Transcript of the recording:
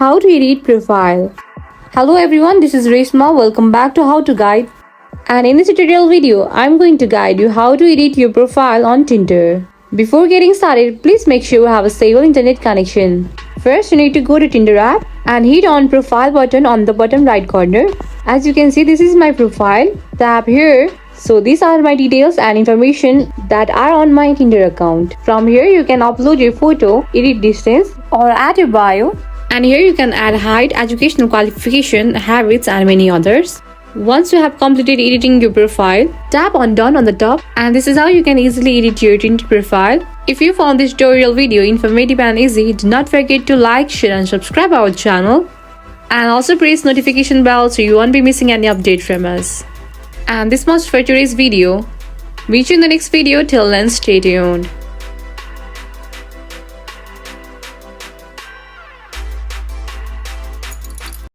How to edit profile. Hello everyone, this is Reshma. Welcome back to How to Guide. And in this tutorial video, I'm going to guide you how to edit your profile on Tinder. Before getting started, please make sure you have a stable internet connection. First, you need to go to Tinder app and hit on profile button on the bottom right corner. As you can see, this is my profile. Tap here. So these are my details and information that are on my Tinder account. From here, you can upload your photo, edit distance, or add your bio. And here you can add height, educational qualification, habits, and many others. Once you have completed editing your profile, tap on done on the top, and this is how you can easily edit your Tinder profile. If you found this tutorial video informative and easy, do not forget to like, share and subscribe our channel. And also press notification bell so you won't be missing any update from us. And this much for today's video. Meet you in the next video. Till then, stay tuned.